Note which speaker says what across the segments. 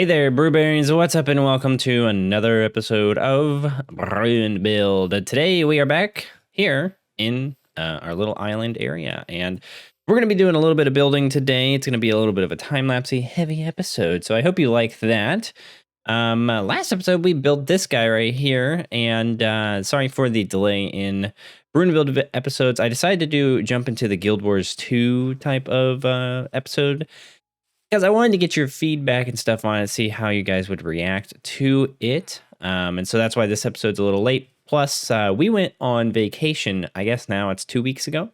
Speaker 1: Hey there, Brewberries. What's up, and welcome to another episode of Brew and Build. Today, we are back here in our little island area, and we're going to be doing a little bit of building today. It's going to be a little bit of a time-lapsey heavy episode, so I hope you like that. Last episode, we built this guy right here, and sorry for the delay in Brew and Build episodes. I decided to jump into the Guild Wars 2 type of episode, because I wanted to get your feedback and stuff on it, see how you guys would react to it. And so that's why this episode's a little late. Plus, we went on vacation, I guess now it's 2 weeks ago.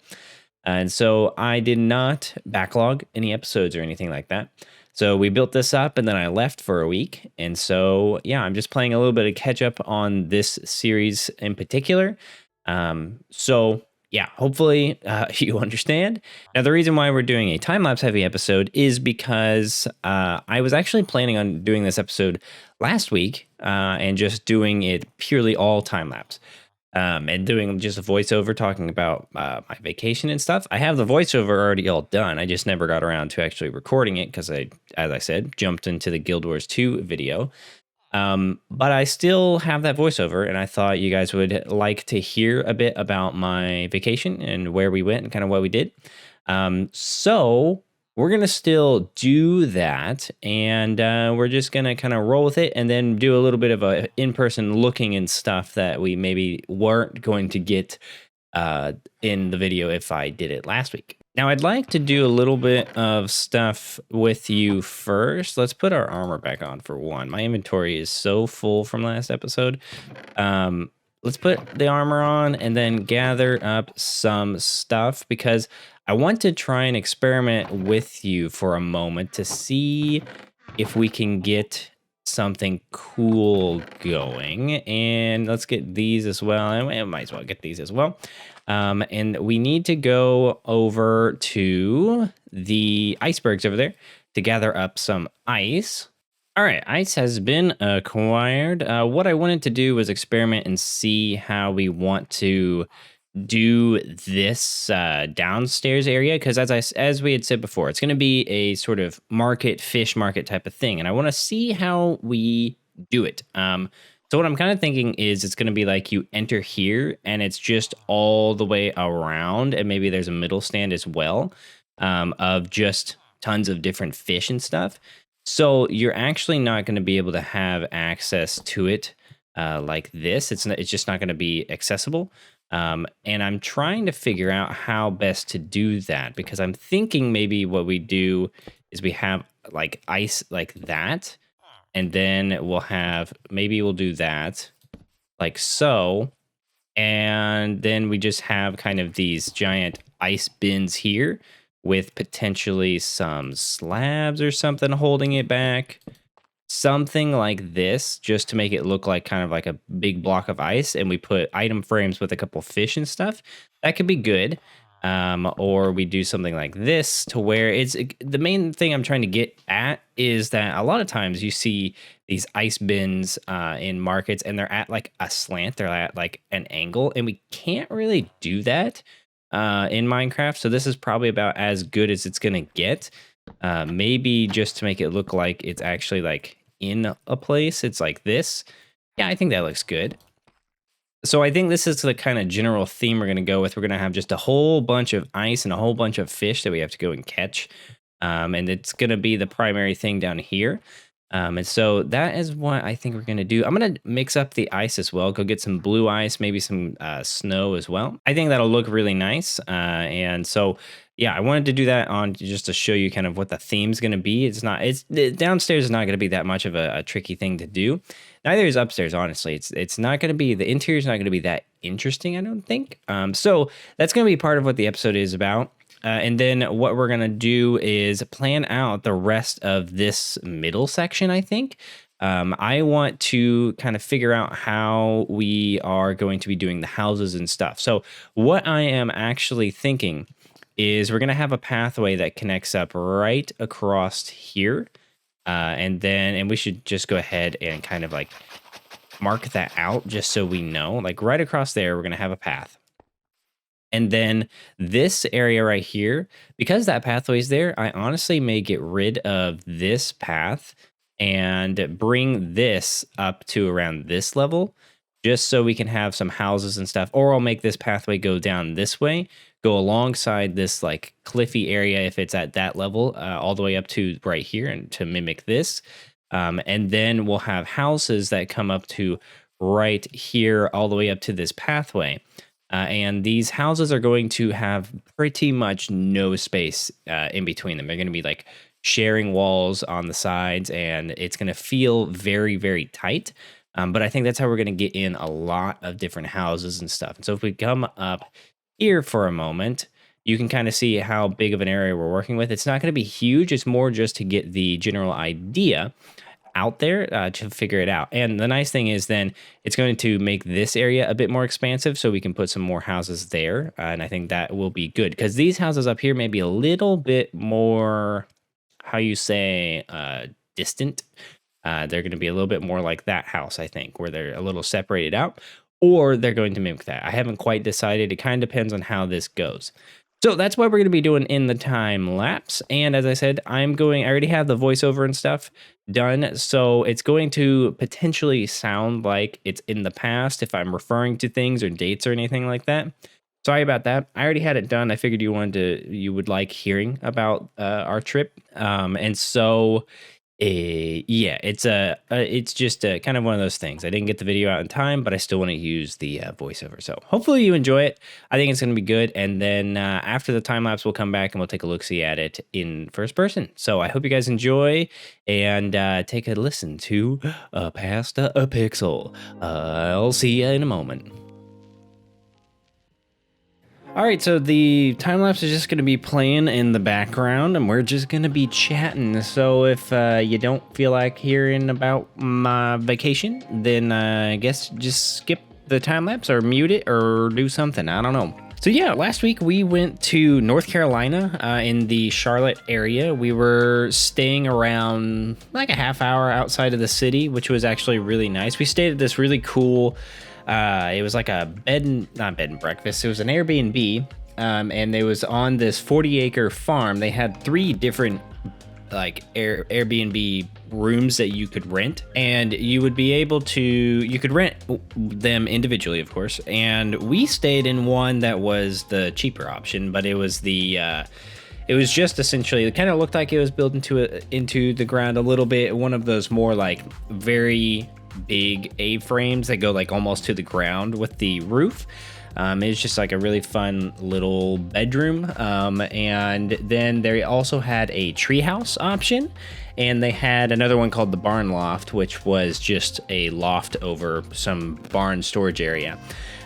Speaker 1: And so I did not backlog any episodes or anything like that. So we built this up and then I left for a week. And so, yeah, I'm just playing a little bit of catch up on this series in particular. So yeah, hopefully you understand. Now, the reason why we're doing a time-lapse heavy episode is because I was actually planning on doing this episode last week and just doing it purely all time-lapse and doing just a voiceover talking about my vacation and stuff. I have the voiceover already all done. I just never got around to actually recording it because as I said, jumped into the Guild Wars 2 video. But I still have that voiceover, and I thought you guys would like to hear a bit about my vacation and where we went and kind of what we did. So we're going to still do that, and we're just going to kind of roll with it and then do a little bit of a in-person looking and stuff that we maybe weren't going to get in the video if I did it last week. Now, I'd like to do a little bit of stuff with you first. Let's put our armor back on for one. My inventory is so full from last episode. Let's put the armor on and then gather up some stuff because I want to try and experiment with you for a moment to see if we can get something cool going. And let's get these as well. I might as well get these as well. And we need to go over to the icebergs over there to gather up some ice. All right, ice has been acquired. What I wanted to do was experiment and see how we want to do this downstairs area, because as we had said before, it's going to be a sort of fish market type of thing, and I want to see how we do it. So what I'm kind of thinking is it's going to be like you enter here and it's just all the way around, and maybe there's a middle stand as well of just tons of different fish and stuff. So you're actually not going to be able to have access to it like this. It's just not going to be accessible. And I'm trying to figure out how best to do that, because I'm thinking maybe what we do is we have like ice like that. And then maybe we'll do that like so. And then we just have kind of these giant ice bins here with potentially some slabs or something holding it back. Something like this, just to make it look like kind of like a big block of ice. And we put item frames with a couple fish and stuff. That could be good. Or we do something like this to where the main thing I'm trying to get at is that a lot of times you see these ice bins in markets and they're at like a slant, they're at like an angle, and we can't really do that in Minecraft. So this is probably about as good as it's gonna get. Maybe just to make it look like it's actually like in a place, it's like this. Yeah, I think that looks good. So I think this is the kind of general theme we're going to go with. We're going to have just a whole bunch of ice and a whole bunch of fish that we have to go and catch. And it's going to be the primary thing down here. And so that is what I think we're going to do. I'm going to mix up the ice as well. Go get some blue ice, maybe some snow as well. I think that'll look really nice. And so, yeah, I wanted to do that on just to show you kind of what the theme's going to be. Downstairs is not going to be that much of a tricky thing to do. Neither is upstairs, honestly. It's not going to be, the interior's not going to be that interesting, I don't think. So that's going to be part of what the episode is about. And then what we're going to do is plan out the rest of this middle section, I think. I want to kind of figure out how we are going to be doing the houses and stuff. So what I am actually thinking is we're going to have a pathway that connects up right across here. And we should just go ahead and kind of like mark that out just so we know, like right across there, we're going to have a path. And then this area right here, because that pathway is there, I honestly may get rid of this path and bring this up to around this level, just so we can have some houses and stuff. Or I'll make this pathway go down this way, go alongside this like cliffy area if it's at that level, all the way up to right here, and to mimic this. And then we'll have houses that come up to right here, all the way up to this pathway. And these houses are going to have pretty much no space in between them. They're going to be like sharing walls on the sides, and it's going to feel very, very tight. But I think that's how we're going to get in a lot of different houses and stuff. And so if we come up here for a moment, you can kind of see how big of an area we're working with. It's not going to be huge. It's more just to get the general idea out there to figure it out. And the nice thing is then it's going to make this area a bit more expansive, so we can put some more houses there. And I think that will be good, because these houses up here may be a little bit more, how you say, distant. They're going to be a little bit more like that house, I think, where they're a little separated out, or they're going to mimic that. I haven't quite decided. It kind of depends on how this goes. So that's what we're going to be doing in the time lapse. And as I said, I already have the voiceover and stuff done. So it's going to potentially sound like it's in the past if I'm referring to things or dates or anything like that. Sorry about that. I already had it done. I figured you would like hearing about our trip. And so yeah, it's just kind of one of those things. I didn't get the video out in time, but I still want to use the voiceover. So hopefully you enjoy it. I think it's going to be good. And then after the time lapse, we'll come back and we'll take a look-see at it in first person. So I hope you guys enjoy, and take a listen to Past a Pixel. I'll see you in a moment. All right, so the time lapse is just going to be playing in the background, and we're just going to be chatting. So if you don't feel like hearing about my vacation, then I guess just skip the time lapse or mute it or do something. I don't know. So yeah, last week we went to North Carolina in the Charlotte area. We were staying around like a half hour outside of the city, which was actually really nice. We stayed at this really cool, it was like a not bed and breakfast. It was an Airbnb, and it was on this 40-acre farm. They had 3 different like Airbnb rooms that you could rent, and you could rent them individually, of course. And we stayed in one that was the cheaper option, but it was it was just essentially, it kind of looked like it was built into the ground a little bit. One of those more like very big A-frames that go like almost to the ground with the roof. It's just like a really fun little bedroom. And then they also had a treehouse option, and they had another one called the barn loft, which was just a loft over some barn storage area.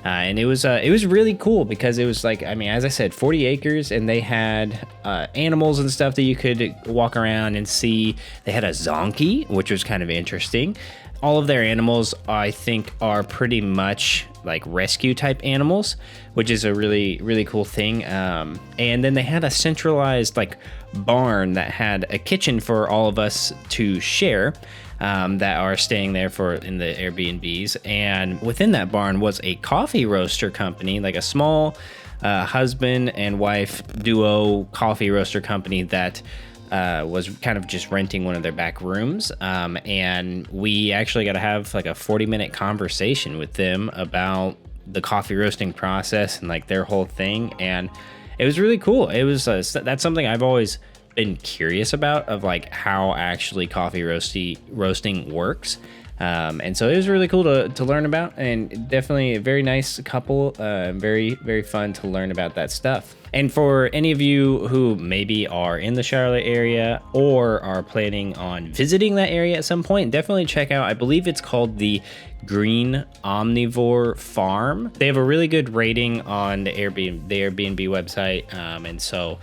Speaker 1: And it was really cool because it was like, I mean, as I said, 40 acres, and they had animals and stuff that you could walk around and see. They had a zonkey, which was kind of interesting. All of their animals, I think, are pretty much like rescue type animals, which is a really, really cool thing. And then they had a centralized like barn that had a kitchen for all of us to share, that are staying there in the Airbnbs. And within that barn was a coffee roaster company, like a small husband and wife duo coffee roaster company that was kind of just renting one of their back rooms. And we actually got to have like a 40-minute conversation with them about the coffee roasting process and like their whole thing. And it was really cool. It was, that's something I've always been curious about, of like how actually coffee roasting works. And so it was really cool to learn about, and definitely a very nice couple, very, very fun to learn about that stuff. And for any of you who maybe are in the Charlotte area or are planning on visiting that area at some point, definitely check out, I believe it's called the Green Omnivore Farm. They have a really good rating on the Airbnb website. And so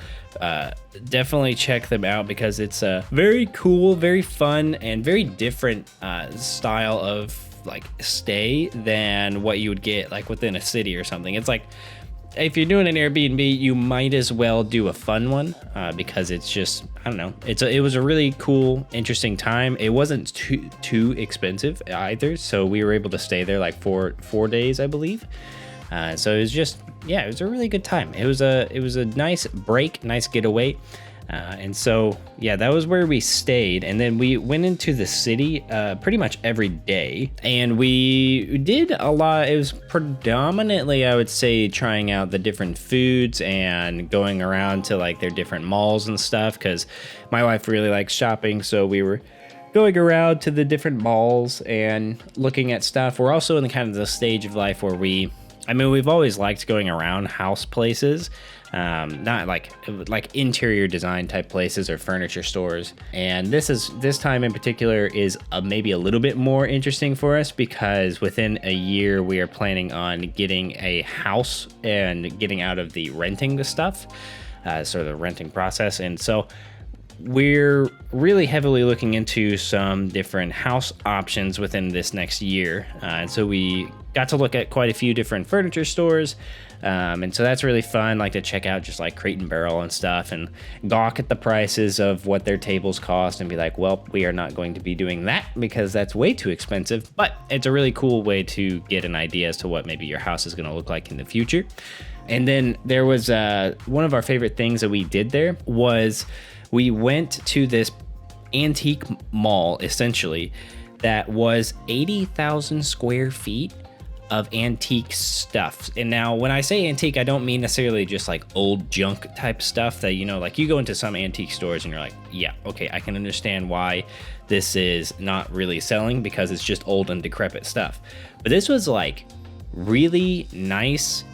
Speaker 1: definitely check them out, because it's a very cool, very fun, and very different style of like stay than what you would get like within a city or something. It's like, if you're doing an Airbnb, you might as well do a fun one, because it's just, I don't know, it was a really cool, interesting time. It wasn't too expensive either, so we were able to stay there like four days, I believe. So it was just, yeah, it was a really good time. It was a nice break, nice getaway. And so, yeah, that was where we stayed. And then we went into the city pretty much every day. And we did a lot. It was predominantly, I would say, trying out the different foods and going around to like their different malls and stuff, because my wife really likes shopping. So we were going around to the different malls and looking at stuff. We're also in the kind of the stage of life where we've always liked going around house places. Not like interior design type places or furniture stores. And this time in particular is maybe a little bit more interesting for us, because within a year we are planning on getting a house and getting out of the renting the stuff, sort of the renting process. And so we're really heavily looking into some different house options within this next year. And so we got to look at quite a few different furniture stores. And so that's really fun, like to check out just like Crate and Barrel and stuff and gawk at the prices of what their tables cost and be like, well, we are not going to be doing that because that's way too expensive. But it's a really cool way to get an idea as to what maybe your house is going to look like in the future. And then there was one of our favorite things that we did there was we went to this antique mall, essentially, that was 80,000 square feet of antique stuff. And now when I say antique, I don't mean necessarily just like old junk type stuff that, like you go into some antique stores and you're like, yeah, okay, I can understand why this is not really selling because it's just old and decrepit stuff. But this was like really nice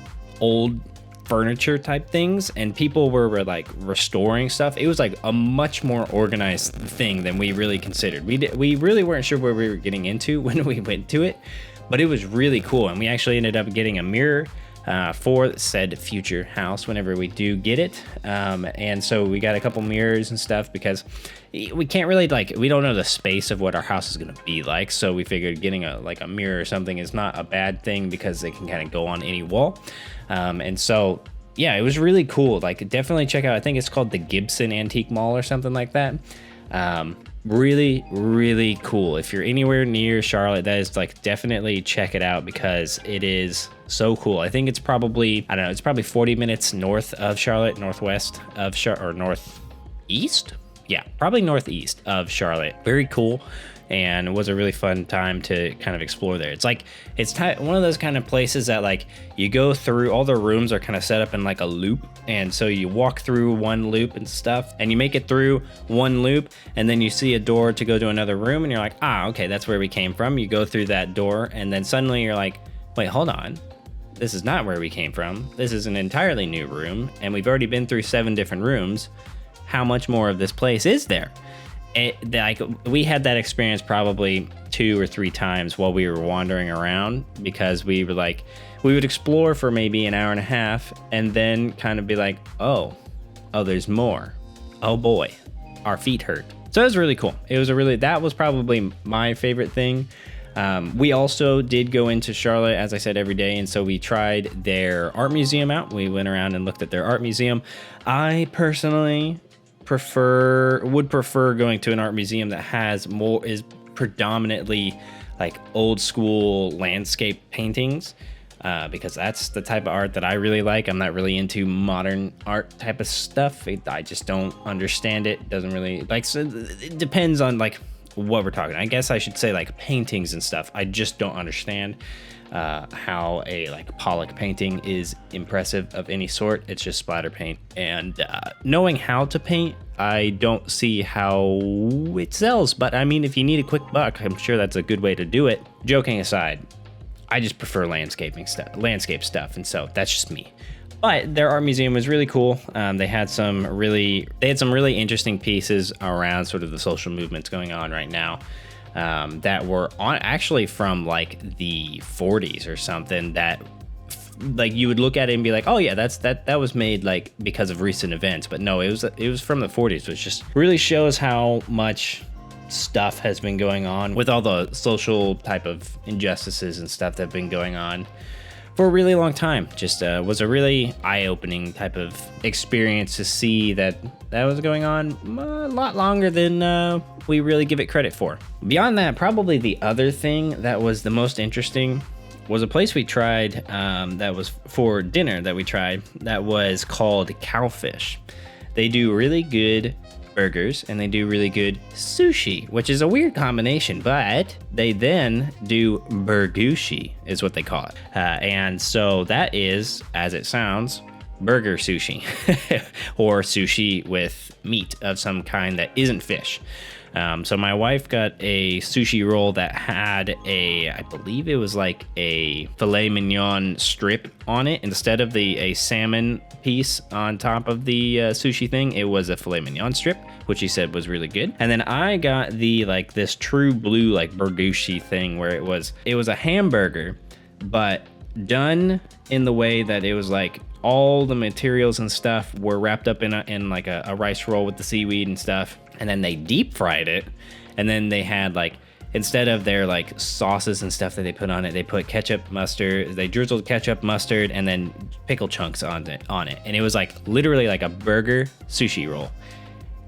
Speaker 1: old furniture type things, and people were like restoring stuff. It was like a much more organized thing than we really considered. We really weren't sure where we were getting into when we went to it, but it was really cool. And we actually ended up getting a mirror for said future house whenever we do get it. And so we got a couple mirrors and stuff because we can't really we don't know the space of what our house is going to be like. So we figured getting a mirror or something is not a bad thing because they can kind of go on any wall. And so, yeah, it was really cool. Like, definitely check out, I think it's called the Gibson Antique Mall or something like that. Really, really cool. If you're anywhere near Charlotte, that is definitely check it out because it is so cool. I think it's probably, I don't know, it's probably 40 minutes north of Charlotte, northwest of or northeast. Yeah, probably northeast of Charlotte. Very cool. And it was a really fun time to kind of explore there. It's one of those kind of places that you go through, all the rooms are kind of set up in a loop. And so you walk through one loop and stuff and you make it through one loop and then you see a door to go to another room and you're like, okay, that's where we came from. You go through that door and then suddenly you're like, wait, hold on. This is not where we came from. This is an entirely new room and we've already been through 7 different rooms. How much more of this place is there? We had that experience probably 2 or 3 times while we were wandering around because we were we would explore for maybe an hour and a half and then kind of be like, oh, there's more. Oh boy, our feet hurt. So it was really cool. That was probably my favorite thing. We also did go into Charlotte, as I said, every day. And so we tried their art museum out. We went around and looked at their art museum. I personally would prefer going to an art museum that is predominantly old school landscape paintings, because that's the type of art that I really like. I'm not really into modern art type of stuff. I just don't understand it. Doesn't really so it depends on what we're talking. I guess I should say paintings and stuff. I just don't understand how a Pollock painting is impressive of any sort. It's just splatter paint, and knowing how to paint, I don't see how it sells. But I mean, if you need a quick buck, I'm sure that's a good way to do it. Joking aside, I just prefer landscape stuff, and so that's just me. But their art museum was really cool. They had some really interesting pieces around sort of the social movements going on right now. That were actually from the 40s or something, that you would look at it and be like, oh yeah, that was made because of recent events. But no, it was from the 40s, which just really shows how much stuff has been going on with all the social type of injustices and stuff that have been going on for a really long time. Just was a really eye-opening type of experience to see that was going on a lot longer than we really give it credit for. Beyond that, probably the other thing that was the most interesting was a place we tried that was for dinner that we tried that was called Cowfish. They do really good burgers and they do really good sushi, which is a weird combination, but they then do burgushi is what they call it. And so that is, as it sounds, burger sushi or sushi with meat of some kind that isn't fish. So my wife got a sushi roll that had I believe it was like a filet mignon strip on it. Instead of a salmon piece on top of the sushi thing, it was a filet mignon strip, which he said was really good. And then I got this true blue like burgushi thing where it was a hamburger, but done in the way that it was like all the materials and stuff were wrapped up in like a rice roll with the seaweed and stuff. And then they deep fried it. And then they had like, instead of their like sauces and stuff that they put on it, they put ketchup, mustard, they drizzled ketchup, mustard, and then pickle chunks on it. And it was like literally like a burger sushi roll.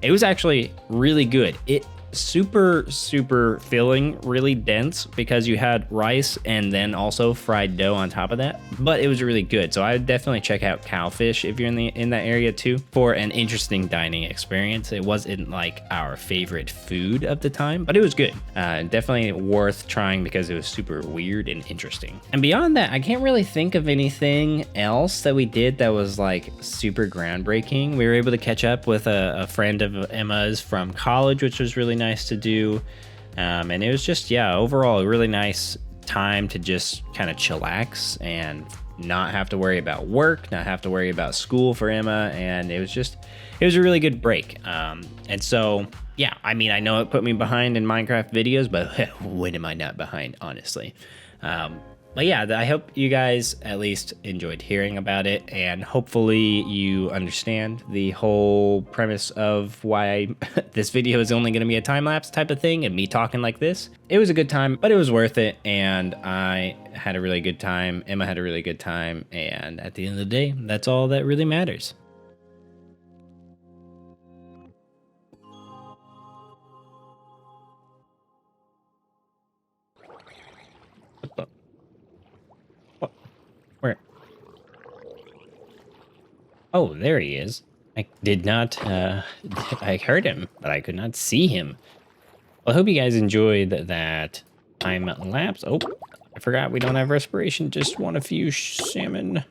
Speaker 1: It was actually really good. It super filling, really dense because you had rice and then also fried dough on top of that, but it was really good. So I would definitely check out Cowfish if you're in that area too for an interesting dining experience. It wasn't like our favorite food of the time, but it was good. Definitely worth trying because it was super weird and interesting. And beyond that, I can't really think of anything else that we did that was like super groundbreaking. We were able to catch up with a friend of Emma's from college, which was really nice to do, and it was just overall a really nice time to just kind of chillax and not have to worry about work, not have to worry about school for Emma, and it was a really good break. And so I mean, I know it put me behind in Minecraft videos, but when am I not behind, honestly? But yeah, I hope you guys at least enjoyed hearing about it, and hopefully you understand the whole premise of why this video is only going to be a time-lapse type of thing and me talking like this. It was a good time, but it was worth it, and I had a really good time. Emma had a really good time, and at the end of the day, that's all that really matters. Where? Oh, there he is. I did not, I heard him, but I could not see him. Well, I hope you guys enjoyed that time lapse. Oh, I forgot we don't have respiration. Just want a few salmon.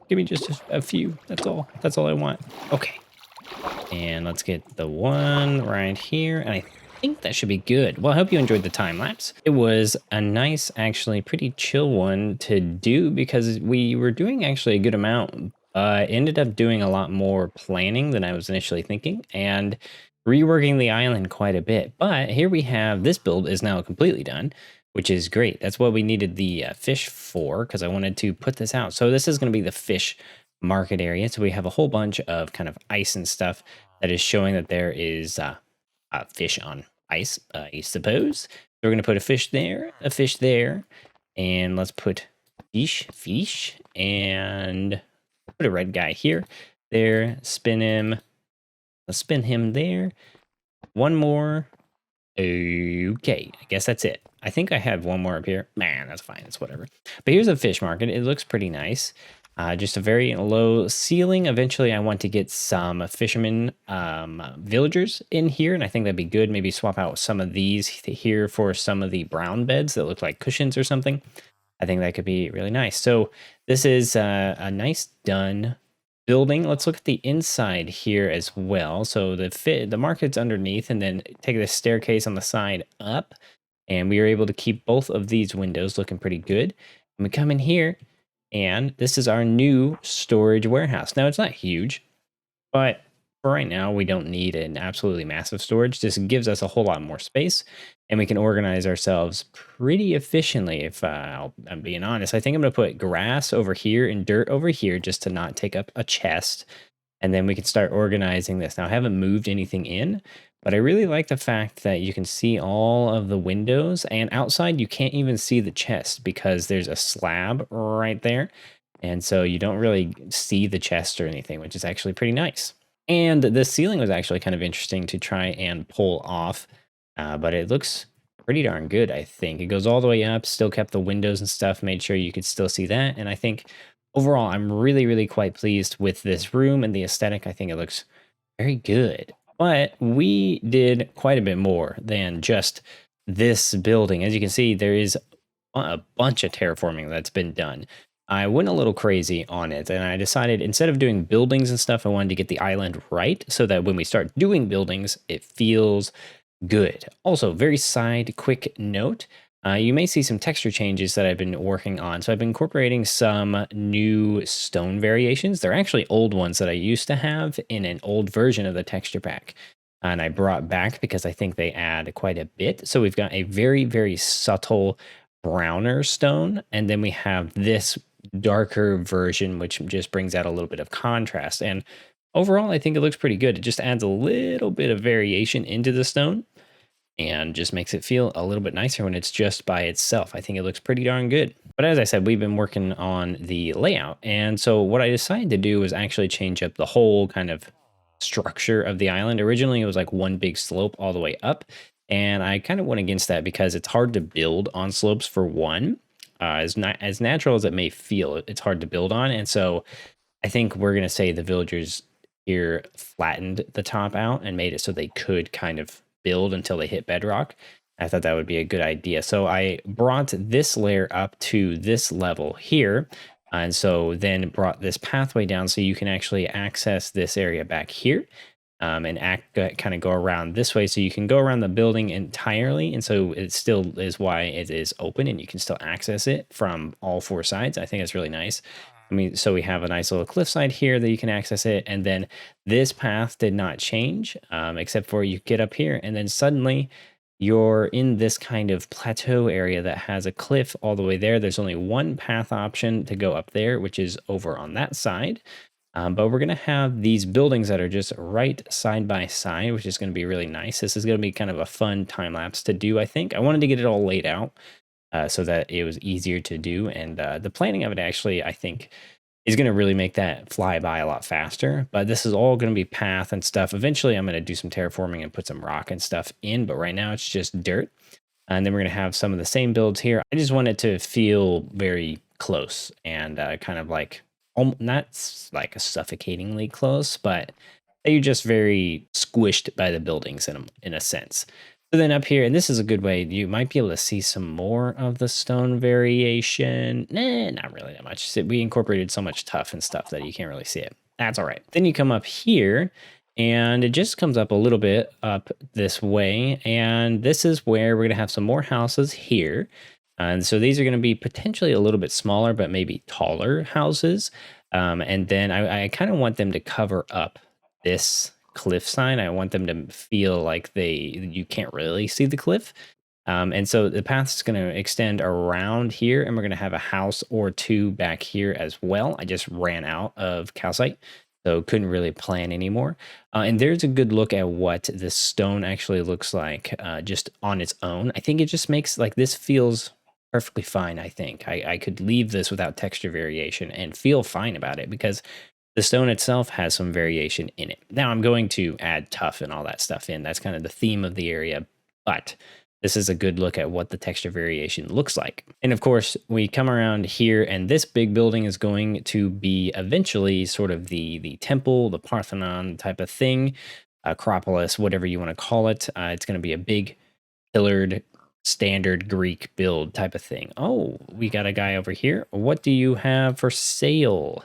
Speaker 1: Give me just a few. That's all. That's all I want. Okay. And let's get the one right here. And I think that should be good. Well, I hope you enjoyed the time lapse. It was a nice, actually pretty chill one to do because we were doing actually a good amount. Ended up doing a lot more planning than I was initially thinking and reworking the island quite a bit. But here we have this build is now completely done, which is great. That's what we needed the fish for because I wanted to put this out. So this is going to be the fish market area. So we have a whole bunch of kind of ice and stuff that is showing that there is fish on ice, I suppose. So we're going to put a fish there, and let's put fish, and put a red guy here, there, spin him. Let's spin him there. One more. Okay, I guess that's it. I think I have one more up here. Man, that's fine. It's whatever. But here's a fish market. It looks pretty nice. Just a very low ceiling. Eventually, I want to get some fishermen villagers in here, and I think that'd be good. Maybe swap out some of these here for some of the brown beds that look like cushions or something. I think that could be really nice. So this is a nice done building. Let's look at the inside here as well. So the market's underneath, and then take the staircase on the side up, and we are able to keep both of these windows looking pretty good. And we come in here, and this is our new storage warehouse. Now, it's not huge, but for right now, we don't need an absolutely massive storage. This gives us a whole lot more space, and we can organize ourselves pretty efficiently. If I'm being honest, I think I'm going to put grass over here and dirt over here just to not take up a chest, and then we can start organizing this. Now, I haven't moved anything in, but I really like the fact that you can see all of the windows, and outside you can't even see the chest because there's a slab right there, and so you don't really see the chest or anything, which is actually pretty nice. And the ceiling was actually kind of interesting to try and pull off, but it looks pretty darn good, I think. It goes all the way up, still kept the windows and stuff, made sure you could still see that. And I think overall, I'm really, really quite pleased with this room and the aesthetic. I think it looks Very good. But we did quite a bit more than just this building. As you can see, there is a bunch of terraforming that's been done. I went a little crazy on it, and I decided instead of doing buildings and stuff, I wanted to get the island right so that when we start doing buildings, it feels good. Also, very side quick note. You may see some texture changes that I've been working on. So I've been incorporating some new stone variations. They're actually old ones that I used to have in an old version of the texture pack. And I brought back because I think they add quite a bit. So we've got a very, very subtle browner stone. And then we have this darker version, which just brings out a little bit of contrast. And overall, I think it looks pretty good. It just adds a little bit of variation into the stone and just makes it feel a little bit nicer when it's just by itself. I think it looks pretty darn good. But as I said, we've been working on the layout. And so what I decided to do was actually change up the whole kind of structure of the island. Originally, it was like one big slope all the way up. And I kind of went against that because it's hard to build on slopes for one. As natural as it may feel, it's hard to build on. And so I think we're going to say the villagers here flattened the top out and made it so they could kind of build until they hit bedrock. I thought that would be a good idea. So I brought this layer up to this level here. And so then brought this pathway down so you can actually access this area back here and kind of go around this way. So you can go around the building entirely. And so it still is why it is open and you can still access it from all four sides. I think it's really nice. I mean, so we have a nice little cliffside here that you can access it. And then this path did not change, except for you get up here and then suddenly you're in this kind of plateau area that has a cliff all the way there. There's only one path option to go up there, which is over on that side. But we're going to have these buildings that are just right side by side, which is going to be really nice. This is going to be kind of a fun time lapse to do, I think. I wanted to get it all laid out so that it was easier to do. And the planning of it actually, I think, is going to really make that fly by a lot faster. But this is all going to be path and stuff. Eventually, I'm going to do some terraforming and put some rock and stuff in. But right now, it's just dirt. And then we're going to have some of the same builds here. I just want it to feel very close and kind of like, not like a suffocatingly close, but you're just very squished by the buildings in a sense. So then up here, and this is a good way, you might be able to see some more of the stone variation. Nah, not really that much. We incorporated so much tuff and stuff that you can't really see it. That's all right. Then you come up here, and it just comes up a little bit up this way. And this is where we're going to have some more houses here. And so these are going to be potentially a little bit smaller, but maybe taller houses. And then I kind of want them to cover up this cliffside. I want them to feel like you can't really see the cliff. And so the path is going to extend around here, and we're going to have a house or two back here as well. I just ran out of calcite, so couldn't really plan anymore. And there's a good look at what the stone actually looks like just on its own. I think it just makes like this feels perfectly fine. I think I could leave this without texture variation and feel fine about it because the stone itself has some variation in it. Now I'm going to add tuff and all that stuff in. That's kind of the theme of the area, but this is a good look at what the texture variation looks like. And of course, we come around here, and this big building is going to be eventually sort of the temple, the Parthenon type of thing, Acropolis, whatever you want to call it. It's going to be a big pillared standard Greek build type of thing. Oh, we got a guy over here. What do you have for sale?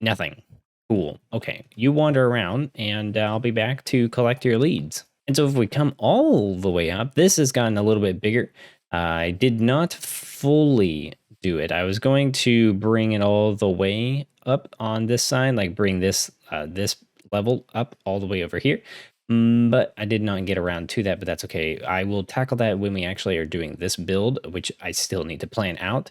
Speaker 1: Nothing. Cool. Okay, you wander around, and I'll be back to collect your leads. And so if we come all the way up, this has gotten a little bit bigger. I did not fully do it. I was going to bring it all the way up on this side, like bring this this level up all the way over here. But I did not get around to that, but that's okay. I will tackle that when we actually are doing this build, which I still need to plan out.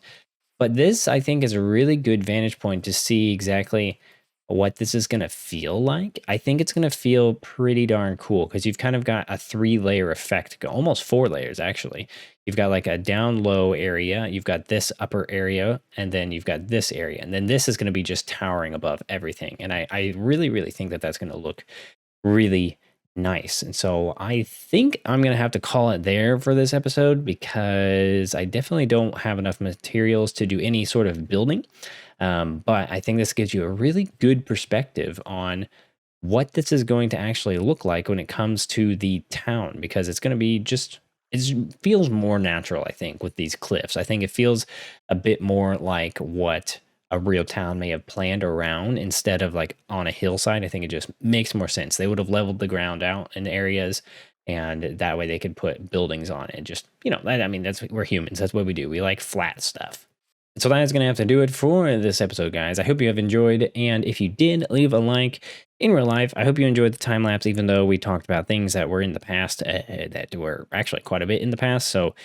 Speaker 1: But this, I think, is a really good vantage point to see exactly what this is going to feel like. I think it's going to feel pretty darn cool because you've kind of got a 3-layer effect, almost 4 layers actually. You've got like a down low area, you've got this upper area, and then you've got this area. And then this is going to be just towering above everything. And I really, really think that that's going to look really nice. And so I think I'm going to have to call it there for this episode because I definitely don't have enough materials to do any sort of building. But I think this gives you a really good perspective on what this is going to actually look like when it comes to the town, because it's going to be just, it feels more natural, I think, with these cliffs. I think it feels a bit more like what a real town may have planned around instead of like on a hillside. I think it just makes more sense. They would have leveled the ground out in areas, and that way they could put buildings on it. Just, I mean, we're humans. That's what we do. We like flat stuff. So that is going to have to do it for this episode, guys. I hope you have enjoyed, and if you did, leave a like. In real life, I hope you enjoyed the time lapse, even though we talked about things that were in the past, that were actually quite a bit in the past. So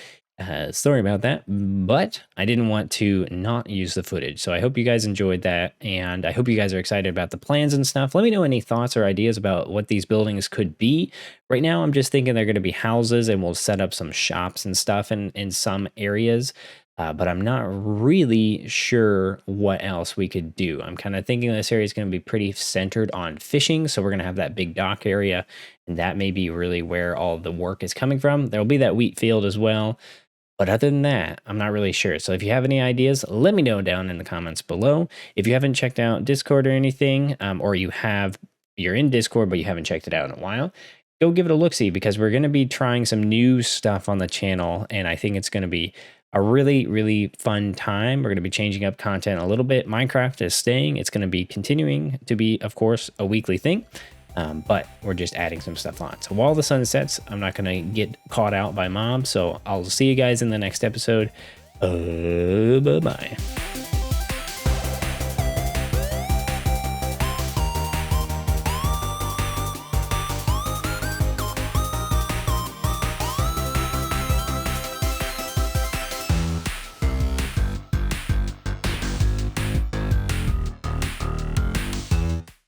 Speaker 1: sorry about that, but I didn't want to not use the footage. So I hope you guys enjoyed that, and I hope you guys are excited about the plans and stuff. Let me know any thoughts or ideas about what these buildings could be. Right now, I'm just thinking they're going to be houses, and we'll set up some shops and stuff in some areas. But I'm not really sure what else we could do. I'm kind of thinking this area is going to be pretty centered on fishing. So we're going to have that big dock area, and that may be really where all the work is coming from. There'll be that wheat field as well. But other than that, I'm not really sure. So if you have any ideas, let me know down in the comments below. If you haven't checked out Discord or anything, or you're in Discord, but you haven't checked it out in a while, go give it a look-see, because we're going to be trying some new stuff on the channel, and I think it's going to be a really, really fun time. We're going to be changing up content a little bit. Minecraft is staying. It's going to be continuing to be, of course, a weekly thing, but we're just adding some stuff on. So while the sun sets, I'm not going to get caught out by mobs. So I'll see you guys in the next episode. Bye-bye.